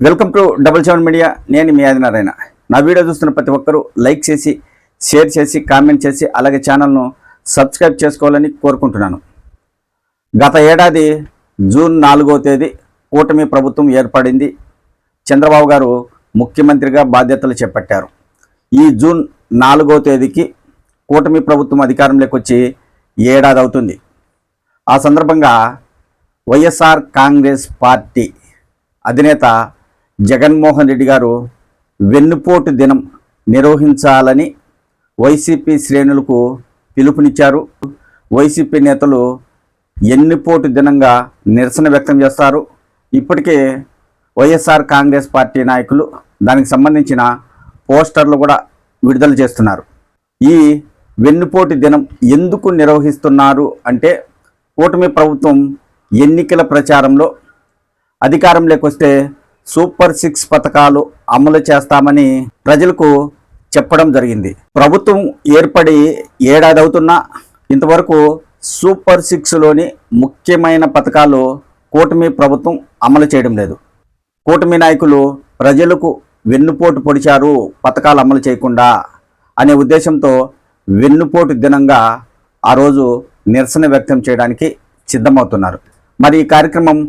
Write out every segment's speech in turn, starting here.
Welcome to double seven media. నేను మీ ఆదినారాయణ. నా video చూస్తున్న ప్రతి ఒక్కరూ లైక్ చేసి, షేర్ చేసి, కామెంట్ చేసి, అలాగే ఛానల్ను సబ్స్క్రైబ్ చేసుకోవాలని కోరుకుంటున్నాను. గత ఏడాది జూన్ 4వ తేదీ కూటమి ప్రభుత్వం ఏర్పడింది. చంద్రబాబు గారు ముఖ్యమంత్రిగా బాధ్యతలు చేపట్టారు. ఈ జూన్ 4వ తేదీకి కూటమి ప్రభుత్వం అధికారంలోకి వచ్చి ఏడాది అవుతుంది. ఆ సందర్భంగా వైఎస్ఆర్ కాంగ్రెస్ పార్టీ అధినేత జగన్మోహన్ రెడ్డి గారు వెన్నుపోటు దినం నిర్వహించాలని వైసీపీ శ్రేణులకు పిలుపునిచ్చారు. వైసీపీ నేతలు ఎన్నిపోటు దినంగా నిరసన వ్యక్తం చేస్తారు. ఇప్పటికే వైఎస్ఆర్ కాంగ్రెస్ పార్టీ నాయకులు దానికి సంబంధించిన పోస్టర్లు కూడా విడుదల చేస్తున్నారు. ఈ వెన్నుపోటు దినం ఎందుకు నిర్వహిస్తున్నారు అంటే, కూటమి ప్రభుత్వం ఎన్నికల ప్రచారంలో అధికారంలోకి వస్తే సూపర్ 6 పథకాలు అమలు చేస్తామని ప్రజలకు చెప్పడం జరిగింది. ప్రభుత్వం ఏర్పడి ఏడాది అవుతున్నా ఇంతవరకు సూపర్ 6లోని ముఖ్యమైన పథకాలు కూటమి ప్రభుత్వం అమలు చేయడం లేదు. కూటమి నాయకులు ప్రజలకు వెన్నుపోటు పొడిచారు పథకాలు అమలు చేయకుండా అనే ఉద్దేశంతో వెన్నుపోటు దినంగా ఆ రోజు నిరసన వ్యక్తం చేయడానికి సిద్ధమవుతున్నారు. మరి ఈ కార్యక్రమం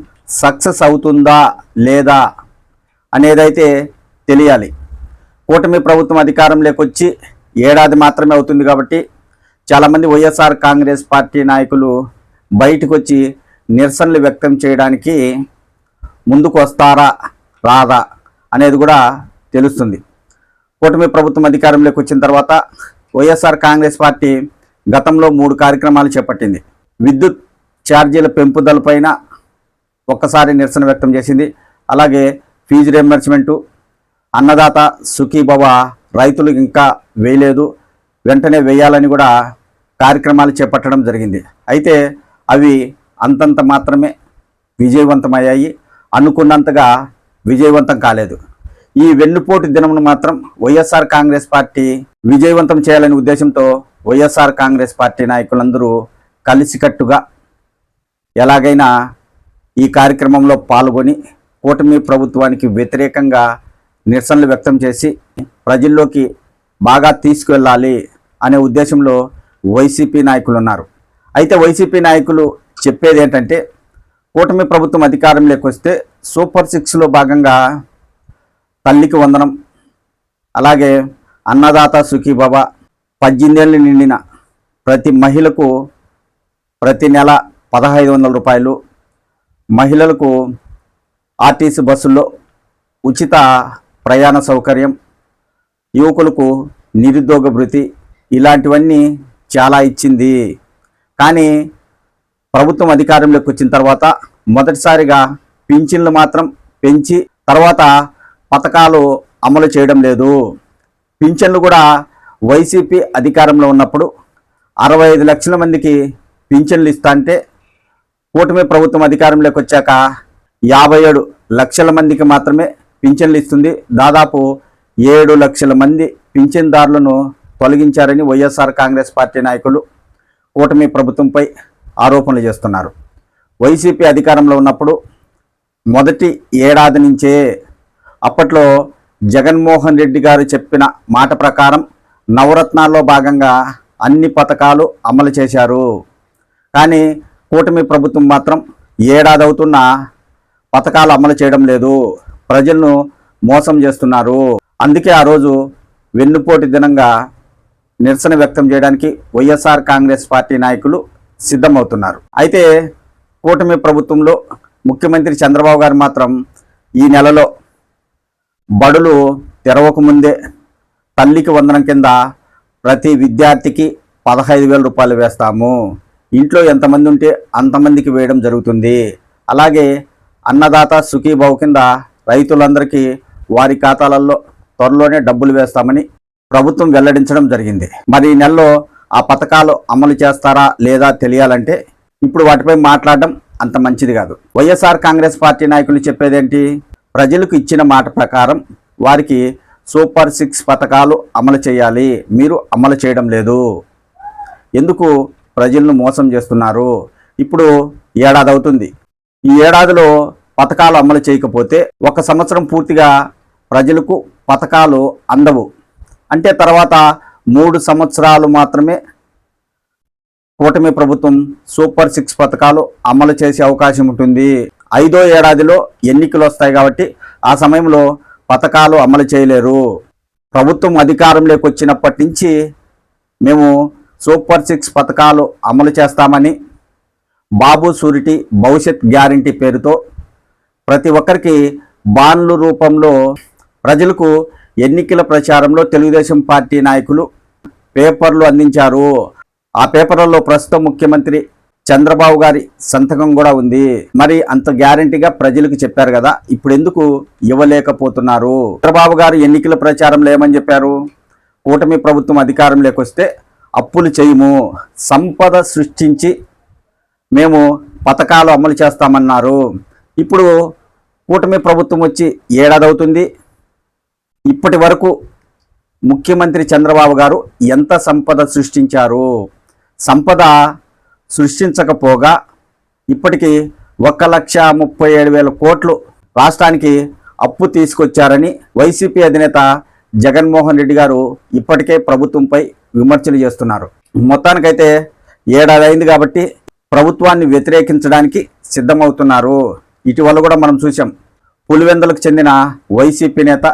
సక్సెస్ అవుతుందా లేదా అనేదైతే తెలియాలి. కూటమి ప్రభుత్వం అధికారంలోకి వచ్చి ఏడాది మాత్రమే అవుతుంది కాబట్టి చాలామంది వైఎస్ఆర్ కాంగ్రెస్ పార్టీ నాయకులు బయటకు వచ్చి నిరసనలు వ్యక్తం చేయడానికి ముందుకు వస్తారా రాదా అనేది కూడా తెలుస్తుంది. కూటమి ప్రభుత్వం అధికారంలోకి వచ్చిన తర్వాత వైఎస్ఆర్ కాంగ్రెస్ పార్టీ గతంలో 3 కార్యక్రమాలు చేపట్టింది. విద్యుత్ ఛార్జీల పెంపుదలపైన ఒక్కసారి నిరసన వ్యక్తం చేసింది. అలాగే ఫీజు రియంబర్స్మెంటు, అన్నదాత సుఖీభవ రైతులు ఇంకా వేయలేదు, వెంటనే వేయాలని కూడా కార్యక్రమాలు చేపట్టడం జరిగింది. అయితే అవి అంతంత మాత్రమే విజయవంతమయ్యాయి, అనుకున్నంతగా విజయవంతం కాలేదు. ఈ వెన్నుపోటు దినమును మాత్రం వైఎస్ఆర్ కాంగ్రెస్ పార్టీ విజయవంతం చేయాలనే ఉద్దేశంతో వైఎస్ఆర్ కాంగ్రెస్ పార్టీ నాయకులందరూ కలిసికట్టుగా ఎలాగైనా ఈ కార్యక్రమంలో పాల్గొని కూటమి ప్రభుత్వానికి వ్యతిరేకంగా నిరసనలు వ్యక్తం చేసి ప్రజల్లోకి బాగా తీసుకువెళ్ళాలి అనే ఉద్దేశంలో వైసీపీ నాయకులు ఉన్నారు. అయితే వైసీపీ నాయకులు చెప్పేది ఏంటంటే, కూటమి ప్రభుత్వం అధికారంలోకి వస్తే సూపర్ 6లో భాగంగా తల్లికి వందనం, అలాగే అన్నదాత సుఖీభవ, 18 ఏళ్ళు నిండిన ప్రతి మహిళకు ప్రతి నెల 1500 రూపాయలు, మహిళలకు ఆర్టీసీ బస్సుల్లో ఉచిత ప్రయాణ సౌకర్యం, యువకులకు నిరుద్యోగ భృతి, ఇలాంటివన్నీ చాలా ఇచ్చింది. కానీ ప్రభుత్వం అధికారంలోకి వచ్చిన తర్వాత మొదటిసారిగా పింఛన్లు మాత్రం పెంచి తర్వాత పథకాలు అమలు చేయడం లేదు. పింఛన్లు కూడా వైసీపీ అధికారంలో ఉన్నప్పుడు 65 లక్షల మందికి పింఛన్లు ఇస్తా అంటే కూటమి ప్రభుత్వం అధికారంలోకి వచ్చాక 57 లక్షల మందికి మాత్రమే పింఛన్లు ఇస్తుంది. దాదాపు 7 లక్షల మంది పింఛన్దారులను తొలగించారని వైఎస్ఆర్ కాంగ్రెస్ పార్టీ నాయకులు కూటమి ప్రభుత్వంపై ఆరోపణలు చేస్తున్నారు. వైసీపీ అధికారంలో ఉన్నప్పుడు మొదటి ఏడాది నుంచే అప్పట్లో జగన్మోహన్ రెడ్డి గారు చెప్పిన మాట ప్రకారం నవరత్నాల్లో భాగంగా అన్ని పథకాలు అమలు చేశారు. కానీ కూటమి ప్రభుత్వం మాత్రం ఏడాది అవుతున్న పథకాలు అమలు చేయడం లేదు, ప్రజలను మోసం చేస్తున్నారు. అందుకే ఆ రోజు వెన్నుపోటు దినంగా నిరసన వ్యక్తం చేయడానికి వైఎస్ఆర్ కాంగ్రెస్ పార్టీ నాయకులు సిద్ధమవుతున్నారు. అయితే కూటమి ప్రభుత్వంలో ముఖ్యమంత్రి చంద్రబాబు గారు మాత్రం ఈ నెలలో బడులు తెరవకముందే తల్లికి వందనం కింద ప్రతి విద్యార్థికి 15,000 రూపాయలు వేస్తాము, ఇంట్లో ఎంతమంది ఉంటే అంతమందికి వేయడం జరుగుతుంది, అలాగే అన్నదాత సుఖీభావ కింద రైతులందరికీ వారి ఖాతాలలో త్వరలోనే డబ్బులు వేస్తామని ప్రభుత్వం వెల్లడించడం జరిగింది. మరి ఈ నెలలో ఆ పథకాలు అమలు చేస్తారా లేదా తెలియాలంటే ఇప్పుడు వాటిపై మాట్లాడడం అంత మంచిది కాదు. వైఎస్ఆర్ కాంగ్రెస్ పార్టీ నాయకులు చెప్పేదేంటి, ప్రజలకు ఇచ్చిన మాట ప్రకారం వారికి సూపర్ 6 పథకాలు అమలు చేయాలి, మీరు అమలు చేయడం లేదు, ఎందుకు ప్రజలను మోసం చేస్తున్నారు. ఇప్పుడు ఏడాది అవుతుంది. ఈ ఏడాదిలో పథకాలు అమలు చేయకపోతే 1 సంవత్సరం పూర్తిగా ప్రజలకు పథకాలు అందవు. అంటే తర్వాత 3 సంవత్సరాలు మాత్రమే కూటమి ప్రభుత్వం సూపర్ 6 పథకాలు అమలు చేసే అవకాశం ఉంటుంది. 5వ ఏడాదిలో ఎన్నికలు వస్తాయి కాబట్టి ఆ సమయంలో పథకాలు అమలు చేయలేరు. ప్రభుత్వం అధికారంలోకి వచ్చినప్పటి నుంచి మేము సూపర్ 6 పథకాలు అమలు చేస్తామని బాబు షూరిటీ భవిష్యత్ గ్యారంటీ పేరుతో ప్రతి ఒక్కరికి బాండ్ల రూపంలో ప్రజలకు ఎన్నికల ప్రచారంలో తెలుగుదేశం పార్టీ నాయకులు పేపర్లు అందించారు. ఆ పేపర్లలో ప్రస్తుత ముఖ్యమంత్రి చంద్రబాబు గారి సంతకం కూడా ఉంది. మరి అంత గ్యారంటీగా ప్రజలకు చెప్పారు కదా, ఇప్పుడు ఎందుకు ఇవ్వలేకపోతున్నారు? చంద్రబాబు గారు ఎన్నికల ప్రచారంలో ఏమని చెప్పారు? కూటమి ప్రభుత్వం అధికారంలోకి వస్తే అప్పులు చేయము, సంపద సృష్టించి మేము పథకాలు అమలు చేస్తామన్నారు. ఇప్పుడు కూటమి ప్రభుత్వం వచ్చి ఏడాది అవుతుంది. ఇప్పటి వరకు ముఖ్యమంత్రి చంద్రబాబు గారు ఎంత సంపద సృష్టించారు? సంపద సృష్టించకపోగా ఇప్పటికీ 1,37,000 కోట్లు రాష్ట్రానికి అప్పు తీసుకొచ్చారని వైసీపీ అధినేత జగన్మోహన్ రెడ్డి గారు ఇప్పటికే ప్రభుత్వంపై విమర్శలు చేస్తున్నారు. మొత్తానికైతే ఏడాది అయింది కాబట్టి ప్రభుత్వాన్ని వ్యతిరేకించడానికి సిద్ధమవుతున్నారు. ఇటీవల కూడా మనం చూసాం, పులివెందులకు చెందిన వైసీపీ నేత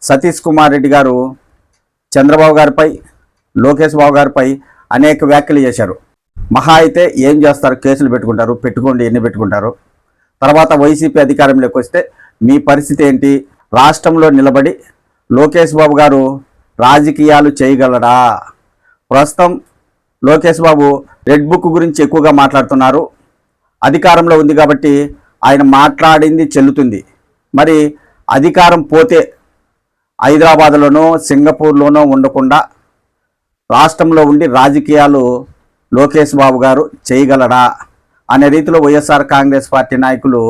సతీష్ కుమార్ రెడ్డి గారు చంద్రబాబు గారిపై, లోకేష్ బాబు గారిపై అనేక వ్యాఖ్యలు చేశారు. మహా అయితే ఏం చేస్తారు? కేసులు పెట్టుకుంటారు, పెట్టుకోండి, ఎన్ని పెట్టుకుంటారు. తర్వాత వైసీపీ అధికారంలోకి వస్తే మీ పరిస్థితి ఏంటి? రాష్ట్రంలో నిలబడి లోకేష్ బాబు గారు రాజకీయాలు చేయగలరా? ప్రస్తుతం లోకేష్ బాబు రెడ్ బుక్ గురించి ఎక్కువగా మాట్లాడుతున్నారు. అధికారంలో ఉంది కాబట్టి ఆయన మాట్లాడింది చెల్లుతుంది. మరి అధికారం పోతే హైదరాబాద్లోనో సింగపూర్లోనో ఉండకుండా రాష్ట్రంలో ఉండి రాజకీయాలు లోకేష్ బాబు గారు చేయగలరా అనే రీతిలో వైఎస్ఆర్ కాంగ్రెస్ పార్టీ నాయకులు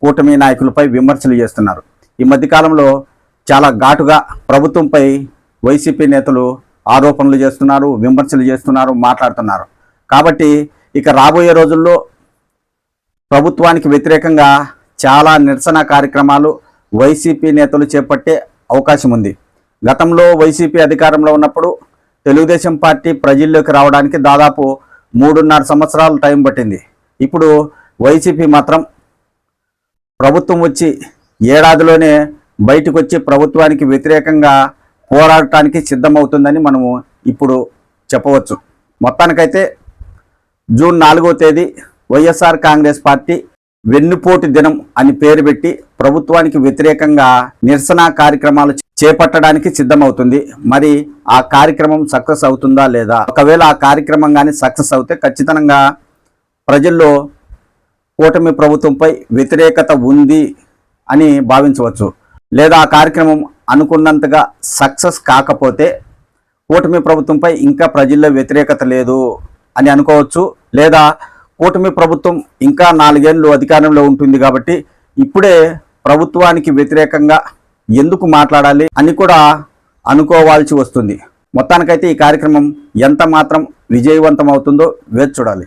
కూటమి నాయకులపై విమర్శలు చేస్తున్నారు. ఈ మధ్యకాలంలో చాలా ఘాటుగా ప్రభుత్వంపై వైసీపీ నేతలు ఆరోపణలు చేస్తున్నారు, విమర్శలు చేస్తున్నారు, మాట్లాడుతున్నారు. కాబట్టి ఇక రాబోయే రోజుల్లో ప్రభుత్వానికి వ్యతిరేకంగా చాలా నిరసన కార్యక్రమాలు వైసీపీ నేతలు చేపట్టే అవకాశం ఉంది. గతంలో వైసీపీ అధికారంలో ఉన్నప్పుడు తెలుగుదేశం పార్టీ ప్రజల్లోకి రావడానికి దాదాపు 3.5 సంవత్సరాలు టైం పట్టింది. ఇప్పుడు వైసీపీ మాత్రం ప్రభుత్వం వచ్చి ఏడాదిలోనే బయటకు వచ్చి ప్రభుత్వానికి వ్యతిరేకంగా పోరాడటానికి సిద్ధమవుతుందని మనము ఇప్పుడు చెప్పవచ్చు. మొత్తానికైతే జూన్ 4వ తేదీ వైఎస్ఆర్ కాంగ్రెస్ పార్టీ వెన్నుపోటు దినం అని పేరు పెట్టి ప్రభుత్వానికి వ్యతిరేకంగా నిరసన కార్యక్రమాలు చేపట్టడానికి సిద్ధమవుతుంది. మరి ఆ కార్యక్రమం సక్సెస్ అవుతుందా లేదా? ఒకవేళ ఆ కార్యక్రమం కానీ సక్సెస్ అవుతే ఖచ్చితంగా ప్రజల్లో కూటమి ప్రభుత్వంపై వ్యతిరేకత ఉంది అని భావించవచ్చు. లేదా ఆ కార్యక్రమం అనుకున్నంతగా సక్సెస్ కాకపోతే కూటమి ప్రభుత్వంపై ఇంకా ప్రజల్లో వ్యతిరేకత లేదు అని అనుకోవచ్చు. లేదా కూటమి ప్రభుత్వం ఇంకా 4 ఏళ్ళు అధికారంలో ఉంటుంది కాబట్టి ఇప్పుడే ప్రభుత్వానికి వ్యతిరేకంగా ఎందుకు మాట్లాడాలి అని కూడా అనుకోవాల్సి వస్తుంది. మొత్తానికైతే ఈ కార్యక్రమం ఎంత మాత్రం విజయవంతం అవుతుందో వేచి చూడాలి.